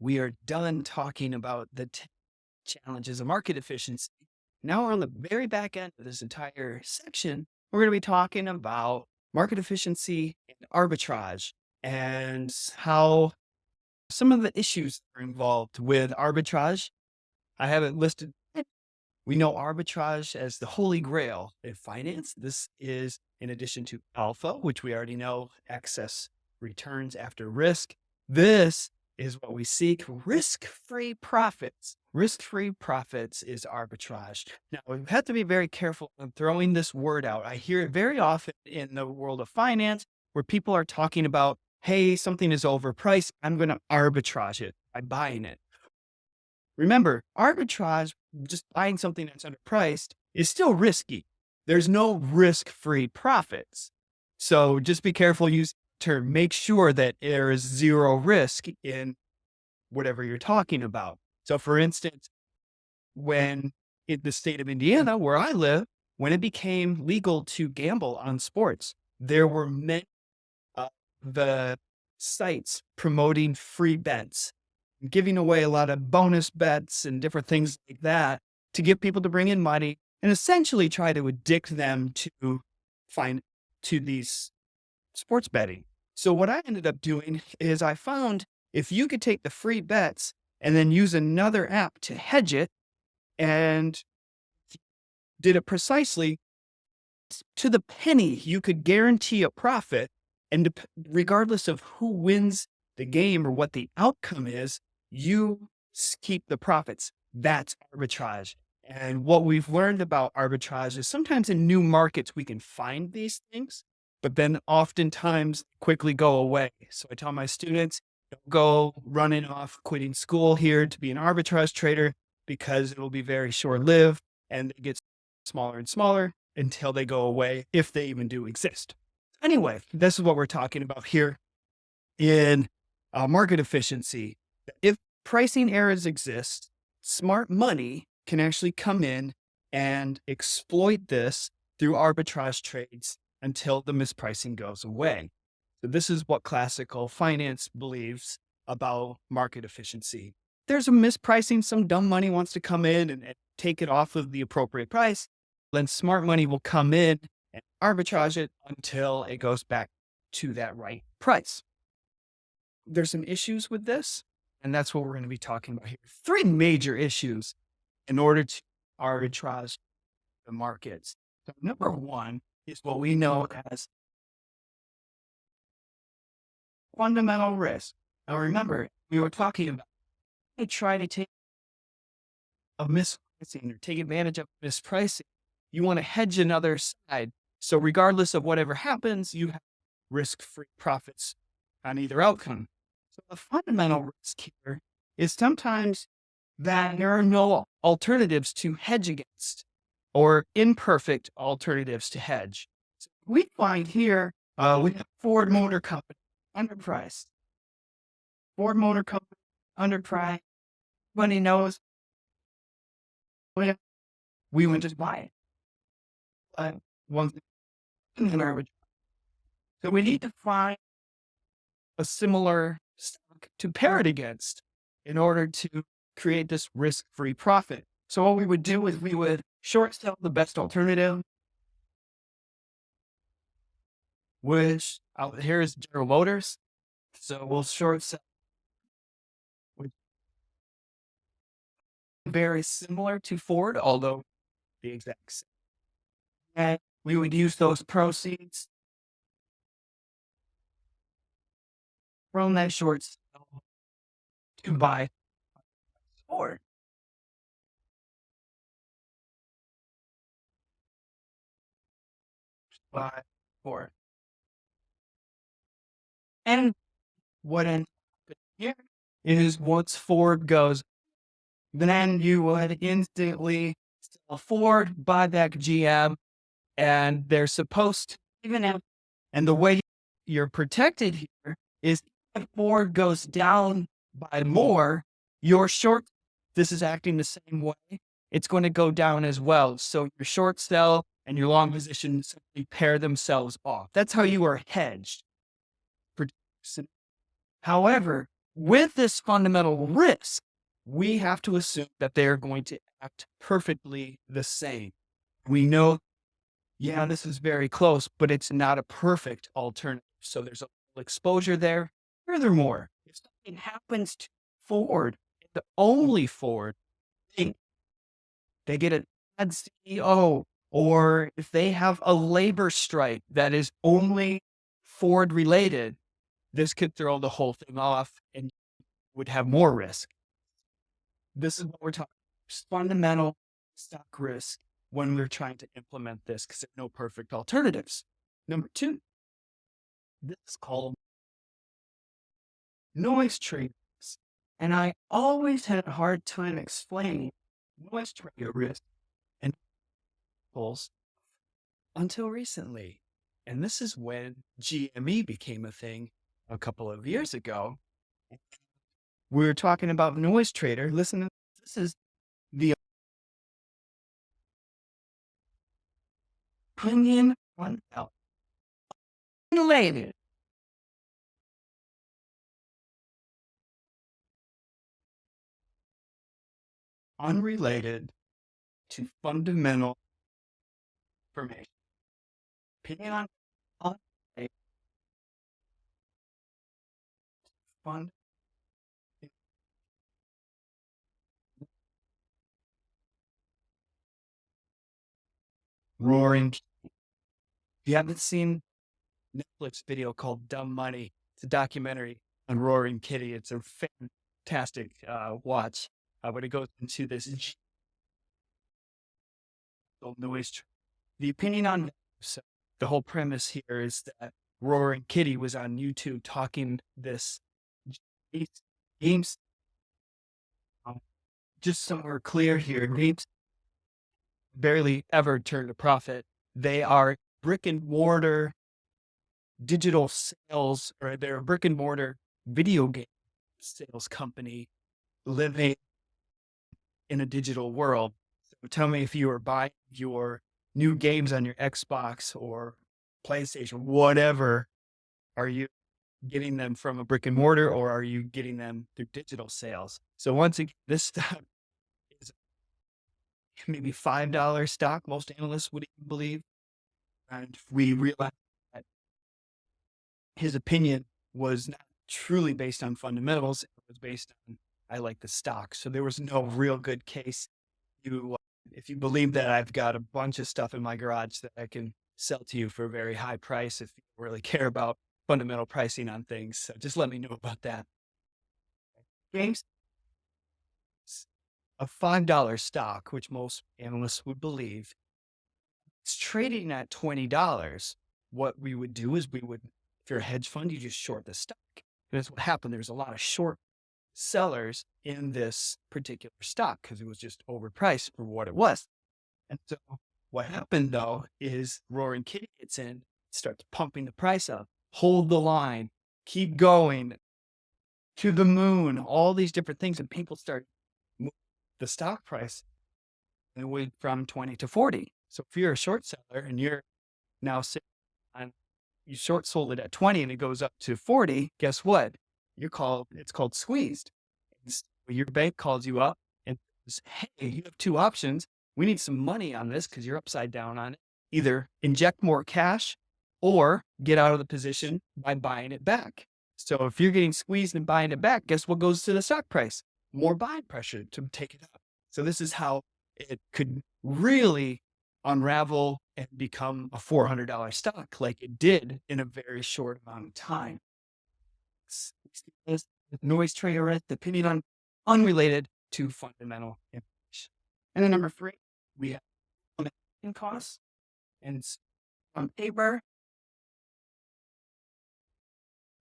we are done talking about the challenges of market efficiency. Now we're on the very back end of this entire section. We're going to be talking about market efficiency and arbitrage and how some of the issues are involved with arbitrage. I have it listed. We know arbitrage as the holy grail in finance. This is in addition to alpha, which we already know, excess returns after risk. This is what we seek, risk-free profits. Risk-free profits is arbitrage. Now, we have to be very careful on throwing this word out. I hear it very often in the world of finance where people are talking about, hey, something is overpriced. I'm going to arbitrage it by buying it. Remember, arbitrage, just buying something that's underpriced, is still risky. There's no risk-free profits. So just be careful using the term. Make sure that there is zero risk in whatever you're talking about. So for instance, when in the state of Indiana, where I live, when it became legal to gamble on sports, there were many of the sites promoting free bets, giving away a lot of bonus bets and different things like that to get people to bring in money and essentially try to addict them to these sports betting. So what I ended up doing is I found if you could take the free bets and then use another app to hedge it and did it precisely to the penny, you could guarantee a profit. And regardless of who wins the game or what the outcome is, you keep the profits. That's arbitrage. And what we've learned about arbitrage is sometimes in new markets, we can find these things, but then oftentimes quickly go away. So I tell my students, don't go running off, quitting school here to be an arbitrage trader because it will be very short-lived and it gets smaller and smaller until they go away, if they even do exist. Anyway, this is what we're talking about here in market efficiency. If pricing errors exist, smart money can actually come in and exploit this through arbitrage trades until the mispricing goes away. So this is what classical finance believes about market efficiency. There's a mispricing, some dumb money wants to come in and take it off of the appropriate price. Then smart money will come in and arbitrage it until it goes back to that right price. There's some issues with this, and that's what we're going to be talking about here. 3 major issues in order to arbitrage the markets. So number 1 is what we know as fundamental risk. Now remember, we were talking about try to take a mispricing or take advantage of mispricing. You want to hedge another side. So regardless of whatever happens, you have risk-free profits on either outcome. So the fundamental risk here is sometimes that there are no alternatives to hedge against or imperfect alternatives to hedge. So we find here, we have Ford Motor Company, underpriced. Ford Motor Company, underpriced. Everybody knows we would just buy it. One thing garbage. So we need to find a similar stock to pair it against in order to create this risk-free profit. So what we would do is we would short sell the best alternative, which here is General Motors. So we'll short sell very similar to Ford, although the exact same. And we would use those proceeds from that short sale to buy Ford. Buy Ford. And what ends up here is once Ford goes, then you would instantly sell Ford, buy back GM, and they're supposed to even have, and the way you're protected here is if Ford goes down by more, your short, this is acting the same way, it's going to go down as well. So your short sell and your long position simply pair themselves off. That's how you are hedged. However, with this fundamental risk, we have to assume that they're going to act perfectly the same. We know, yeah, this is very close, but it's not a perfect alternative. So there's a little exposure there. Furthermore, if something happens to Ford, the only Ford, they, they get a bad CEO, or if they have a labor strike that is only Ford related, this could throw the whole thing off and would have more risk. This is what we're talking about. Fundamental stock risk when we're trying to implement this because there's no perfect alternatives. Number two, this is called noise trading. And I always had a hard time explaining noise trading risk and pulls until recently. And this is when GME became a thing a couple of years ago. We were talking about noise trader. Listen, this is the opinion on unrelated, unrelated to fundamental information. Opinion on a fund. Roaring. If you haven't seen Netflix video called Dumb Money, it's a documentary on Roaring Kitty. It's a fantastic watch. But it goes into this noise. The opinion on so the whole premise here is that Roaring Kitty was on YouTube talking this games. Just so we're clear here, games barely ever turned a profit. They are brick and mortar digital sales, or they're a brick and mortar video game sales company living in a digital world. So tell me if you are buying your new games on your Xbox or PlayStation, whatever, are you getting them from a brick and mortar or are you getting them through digital sales? So once again, this stock is maybe $5 stock, most analysts would even believe. And we realize that his opinion was not truly based on fundamentals. It was based on, I like the stock. So there was no real good case. If you believe that, I've got a bunch of stuff in my garage that I can sell to you for a very high price if you really care about fundamental pricing on things. So just let me know about that. Games, a $5 stock, which most analysts would believe, it's trading at $20. What we would do is if you're a hedge fund, you just short the stock. And that's what happened. There's a lot of short sellers in this particular stock because it was just overpriced for what it was. And so what happened though is Roaring Kitty gets in, starts pumping the price up, hold the line, keep going to the moon, all these different things. And people start moving the stock price and went from 20 to 40. So if you're a short seller and you're now sitting on, you short sold it at 20 and it goes up to 40, guess what? It's called squeezed. Your bank calls you up and says, hey, you have two options. We need some money on this because you're upside down on it. Either inject more cash or get out of the position by buying it back. So if you're getting squeezed and buying it back, guess what goes to the stock price? More buying pressure to take it up. So this is how it could really unravel and become a $400 stock like it did in a very short amount of time. Noise trader risk, opinion on unrelated to fundamental information. And then number three, we have implementation costs. And on paper,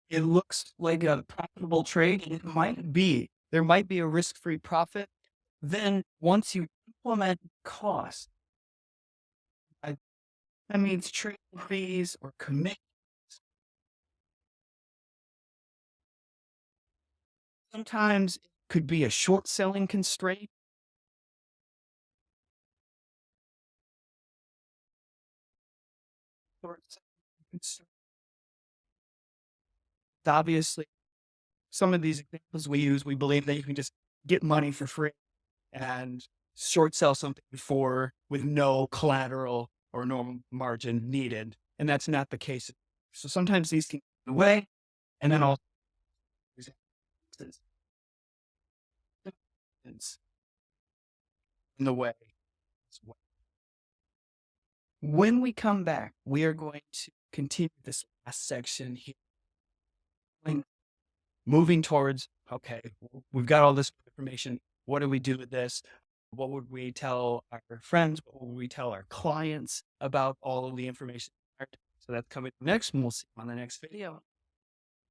it looks like a profitable trade. And it might be. There might be a risk-free profit. Then once you implement costs, that means trading fees or commissions. Sometimes it could be a short selling constraint. Short selling constraint. Obviously, some of these examples we use, we believe that you can just get money for free and short sell something before with no collateral or no margin needed. And that's not the case. So sometimes these can get in the way, and then also in the way as well. When we come back, we are going to continue this last section here, moving towards, okay, we've got all this information. What do we do with this? What would we tell our friends? What would we tell our clients about all of the information? So that's coming next, and we'll see you on the next video.